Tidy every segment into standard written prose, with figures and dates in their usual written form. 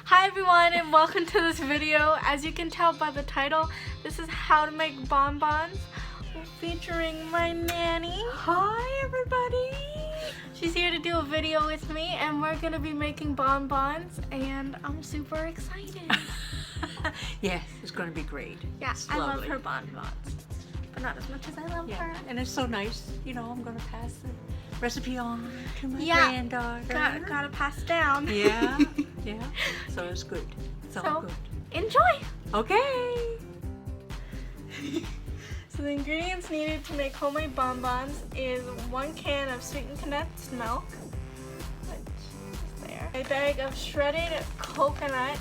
Hi everyone and welcome to this video. As you can tell by the title, this is how to make bonbons featuring my nanny. Hi everybody! She's here to do a video with me and we're going to be making bonbons and I'm super excited. Yes, it's going to be great. Yeah, It's I love lovely. her bonbons, but not as much as I love her. And it's so nice. You know, I'm going to pass the recipe on to my Yeah, granddaughter. Gotta pass it down. Yeah, yeah. So it's good. It's all So, good. enjoy! Okay. So the ingredients needed to make homemade bonbons is 1 can of sweetened condensed milk, which is there, a bag of shredded coconut,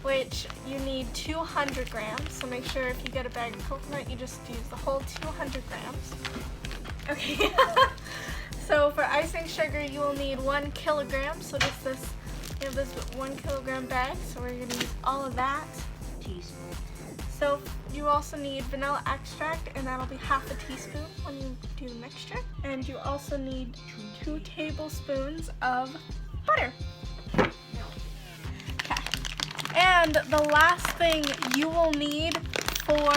which you need 200 grams, so make sure if you get a bag of coconut, you just use the whole 200 grams. Okay, so for icing sugar, you will need 1 kilogram, so just this, you have this 1 kilogram bag, so we're gonna use all of that. Teaspoon. So you also need vanilla extract, and that'll be half a teaspoon when you do the mixture. And you also need 2 tablespoons of butter. Okay. And the last thing you will need for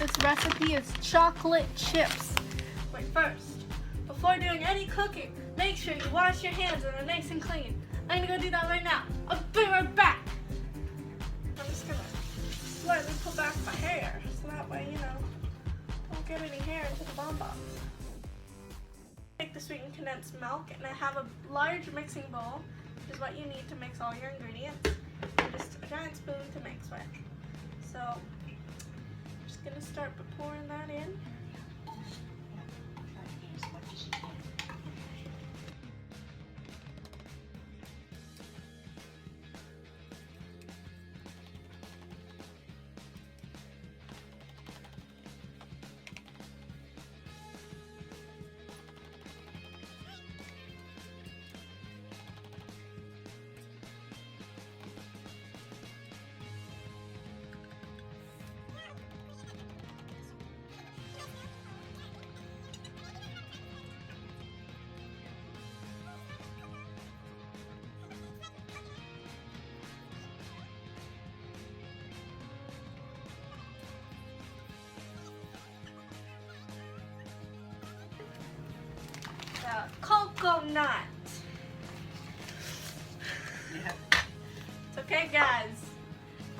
this recipe is chocolate chips. Wait, first, before doing any cooking, make sure you wash your hands and they're nice and clean. I'm gonna go do that right now. I'll be right back. I'm just gonna slightly pull back my hair so that way, you know, don't get any hair into the bonbons. Take the sweetened condensed milk, and I have a large mixing bowl, which is what you need to mix all your ingredients, and just a giant spoon to mix with. So I'm just gonna start by pouring that in. Coconut. Yeah. It's okay, guys.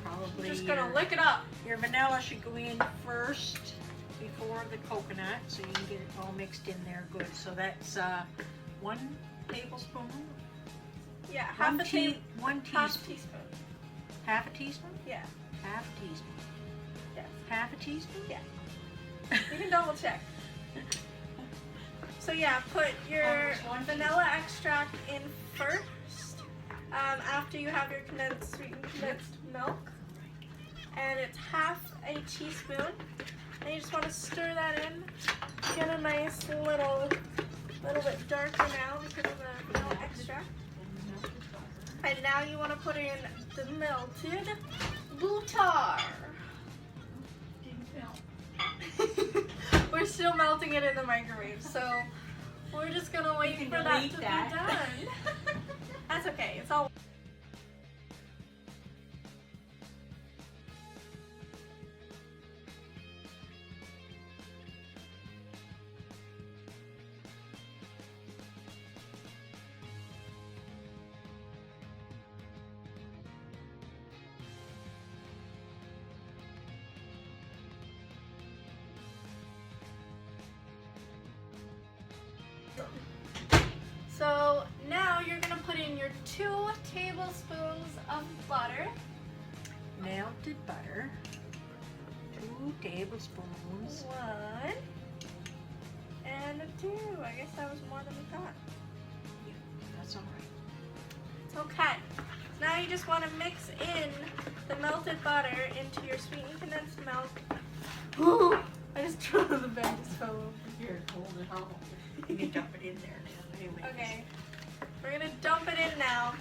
Probably I'm just gonna lick it up. your vanilla should go in first before the coconut, so you can get it all mixed in there good. So that's 1 tablespoon. Yeah, half a teaspoon. Half a teaspoon? Yeah. Half a teaspoon. Yes. Half a teaspoon? Yeah. You can double check. So yeah, put your vanilla extract in first, after you have your sweetened condensed milk, and it's half a teaspoon. And you just want to stir that in, get a nice little bit darker now because of the vanilla extract. And now you want to put in the melted butter. We're still melting it in the microwave, so we're just gonna wait for that to be done. That's okay. It's all. So now you're gonna put in your 2 tablespoons of butter. Melted butter. 2 tablespoons. 1 and 2. I guess that was more than we thought. Yeah, that's all right. It's okay. Now you just want to mix in the melted butter into your sweetened condensed milk. Ooh, I just threw the bag just fell over. Here, hold it on. You can dump it in there now. Anyway. Okay, we're gonna dump it in now.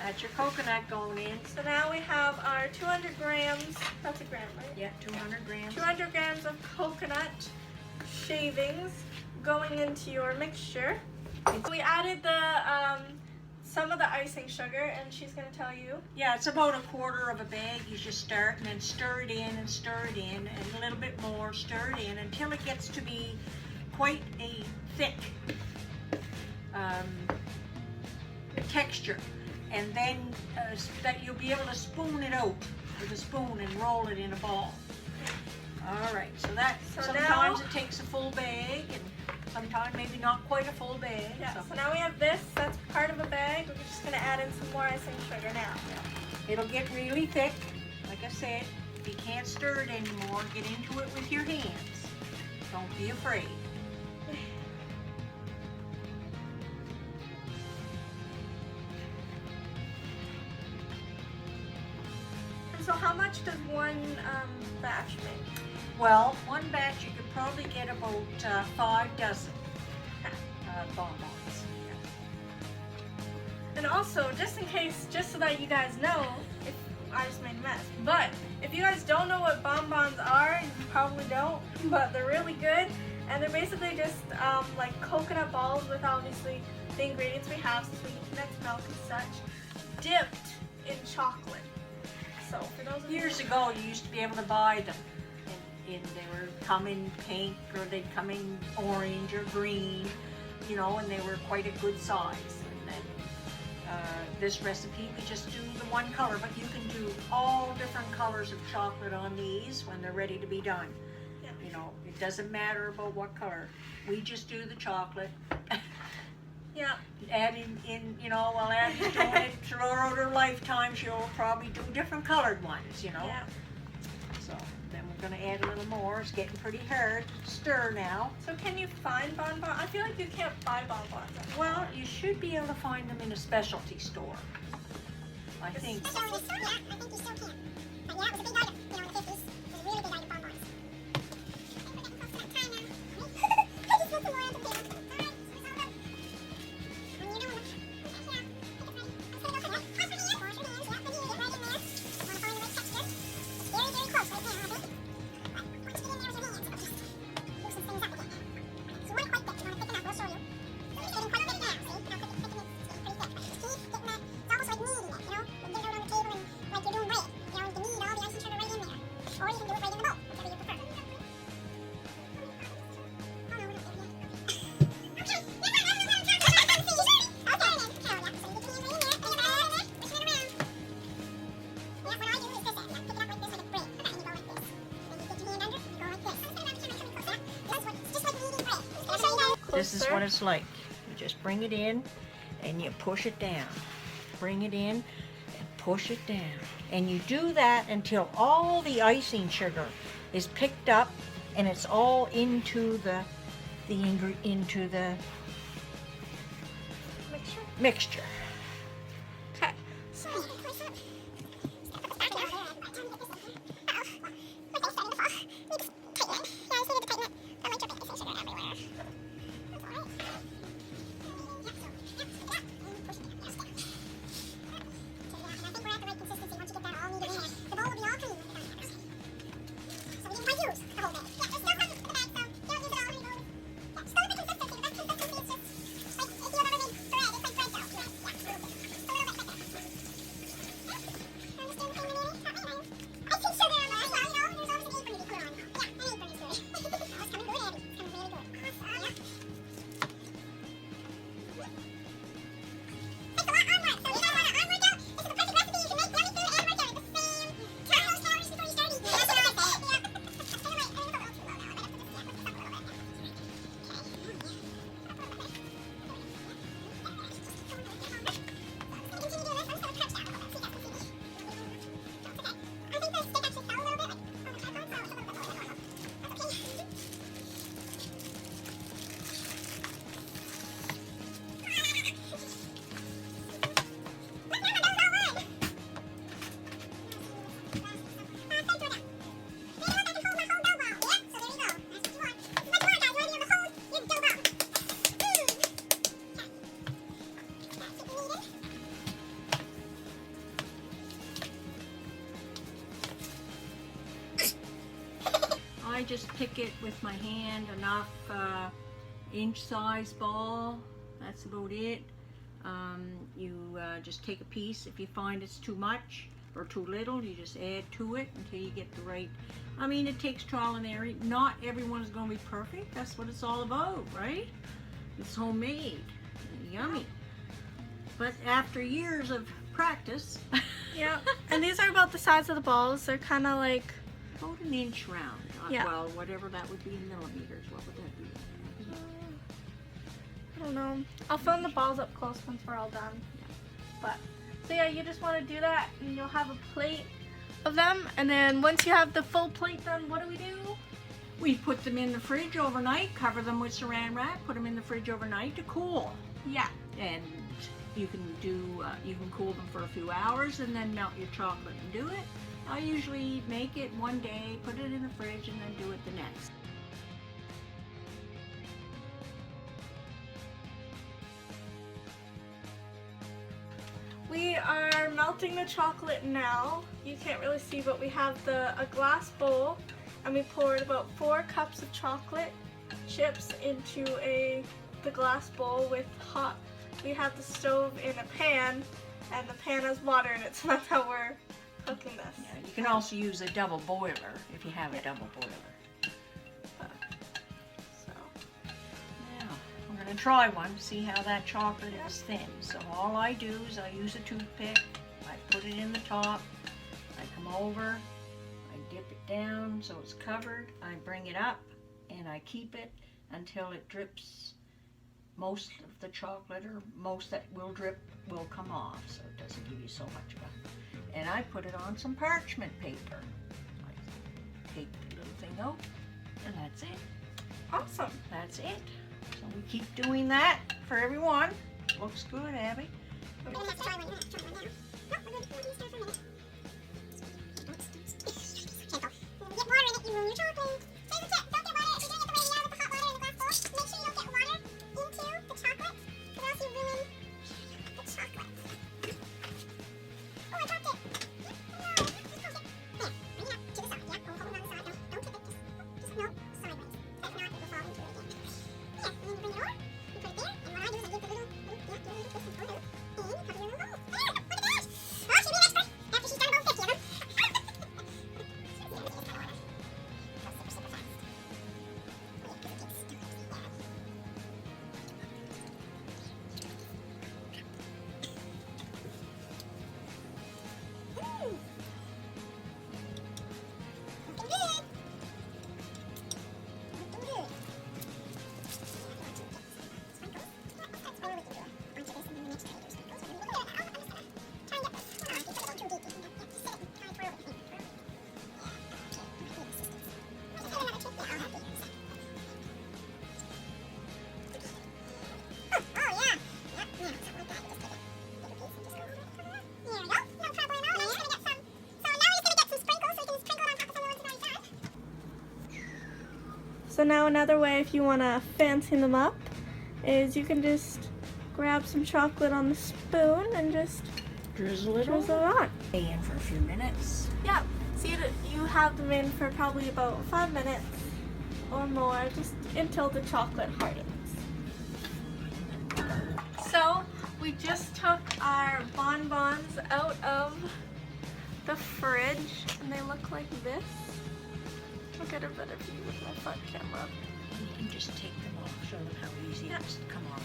That's your coconut going in. So now we have our 200 grams, that's a gram, right? Yeah, 200 grams. 200 grams of coconut shavings going into your mixture. We added the some of the icing sugar, and she's gonna tell you. Yeah, it's about 1/4 of a bag. You just start and then stir it in and stir it in and a little bit more, stir it in until it gets to be quite a thick texture. And then that you'll be able to spoon it out with a spoon and roll it in a ball. All right, so sometimes it takes a full bag, and sometimes maybe not quite a full bag. Yeah, so now we have this, that's part of a bag. We're just gonna add in some more icing sugar now. Yeah. It'll get really thick. Like I said, if you can't stir it anymore, get into it with your hands. Don't be afraid. So how much does one batch make? Well, one batch you could probably get about 5 dozen bonbons. And also, just in case, just so that you guys know, if I just made a mess, but if you guys don't know what bonbons are, you probably don't, but they're really good, and they're basically just like coconut balls with obviously the ingredients we have, sweet nuts, milk and such, dipped in chocolate. So for those of you Years ago, you used to be able to buy them, and they were come in pink, or they'd come in orange or green, you know, and they were quite a good size. And then this recipe, we just do the one color, but you can do all different colors of chocolate on these when they're ready to be done. Yeah. You know, it doesn't matter about what color. We just do the chocolate. Yeah. Adding in, you know, while Abby's doing it throughout her lifetime, she'll probably do different colored ones, you know. Yeah. So then we're going to add a little more. It's getting pretty hard. Stir now. So can you find bonbons? I feel like you can't buy bonbons anymore. Well, you should be able to find them in a specialty store. I think. Yeah, I think you still can. But yeah, it was a big item, you know, in the 50s. It was a really big item, bonbons. Okay, we're getting close to that time now. I just put some more on the table. All right, so it's all done. And you know what? Okay, yeah. I think it's ready. I'm just gonna go for that. Wash your hands. Wash your hands, yeah. Then you get right in there. You wanna find the right texture. It's very, very close right now, I think. But once you get in there with your hands, it'll just loosen things up again. So you want it quite thick. You want it thick enough. We'll show you. So it's getting quite thick now, see? How thick it's pretty thick. Just keep getting that. It's almost like kneading it, you know? You get it out on the table and like you're doing bread. You know, you can knead all the icing sugar right in there. Or you can do it right in the bowl, whichever you prefer. Oh no, we're not there yet. Okay. Yeah, no, no, no, no, no, no, no, no, no. Okay, then. Oh, yeah. So you get your hands right in there. Bring it around. Pushing it around. Yeah, what I do is this. Yeah, pick it up like this, like a bread. And you go like this. Then you get your hand under, you go like this. This is just like kneading bread. I'll show you guys. This is what it's like. You just bring it in and you push it down. Bring it in and push it down. And you do that until all the icing sugar is picked up and it's all into the mixture. Okay. So, I just pick it with my hand, enough inch size ball. That's about it. You just take a piece. If you find it's too much or too little, you just add to it until you get the right. I mean, it takes trial and error. Not everyone is going to be perfect. That's what it's all about, right? It's homemade, yummy. But after years of practice, Yeah, and these are about the size of the balls. They're kind of like, about an inch round. Yeah. Well, whatever that would be in millimeters. What would that be? I don't know. I'll film the balls up close once we're all done. But, so yeah, you just want to do that and you'll have a plate of them. And then once you have the full plate done, what do we do? We put them in the fridge overnight, cover them with saran wrap, put them in the fridge overnight to cool. Yeah. And you can cool them for a few hours and then melt your chocolate and do it. I usually make it one day, put it in the fridge, and then do it the next. We are melting the chocolate now. You can't really see, but we have a glass bowl, and we poured about 4 cups of chocolate chips into the glass bowl with hot. We have the stove in a pan, and the pan has water in it, so that's how we're cooking this. Yeah, you can also use a double boiler if you have a double boiler. So, Now, we're going to try one to see how that chocolate is thin. So all I do is I use a toothpick, I put it in the top, I come over, I dip it down so it's covered, I bring it up, and I keep it until it drips. Most of the chocolate, or most that will drip, will come off, so it doesn't give you so much of a. And I put it on some parchment paper. I take the little thing out, and that's it. awesome. That's it. So we keep doing that for everyone. Looks good, Abby. We're gonna have to try one. We're gonna have to try one now. No, we're gonna stir for a minute. Careful. Get water in it, you ruin your chocolate. Here's the tip. Don't get water. If you're doing it the way we are with the hot water in the glass bowl, make sure you don't get water into the chocolate, or else you ruin the chocolate. Oh, I dropped it. No, just close it. There. Bring it up to the side. Yeah, hold it on the side. Don't tip it. Just no, sideways. If not, it will fall into it again. Yeah, and then you bring it over. You put it there, and what I do is I give the little twist and pull it out. And you cover your little hole. There! Look at that! Oh, she'll be an expert after she's done about 50 of them. So now another way, if you want to fancy them up, is you can just grab some chocolate on the spoon and just Drizzle it drizzle it over. on. Stay in for a few minutes. Yeah, see, you have them in for probably about 5 minutes or more, just until the chocolate hardens. So we just took our bonbons out of the fridge, and they look like this. I'll get a better view with my front camera. You can just take them off, show them how easy Yeah. it is to come off.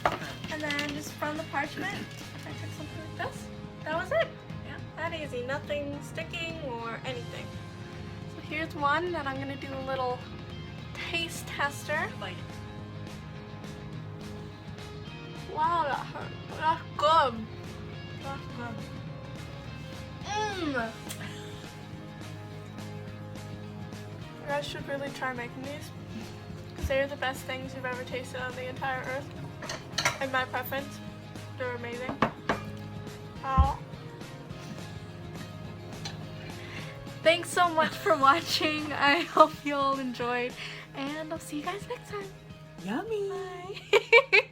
And then just from the parchment, I took something like this. That was it. Yeah, that easy. Nothing sticking or anything. So here's one that I'm gonna do a little taste tester. Bite Wow, that hurt. That's good. That's good. Mmm. You guys should really try making these, because they're the best things you've ever tasted on the entire earth. In my preference, they're amazing. Wow. Thanks so much for watching. I hope you all enjoyed, and I'll see you guys next time. Yummy! Bye.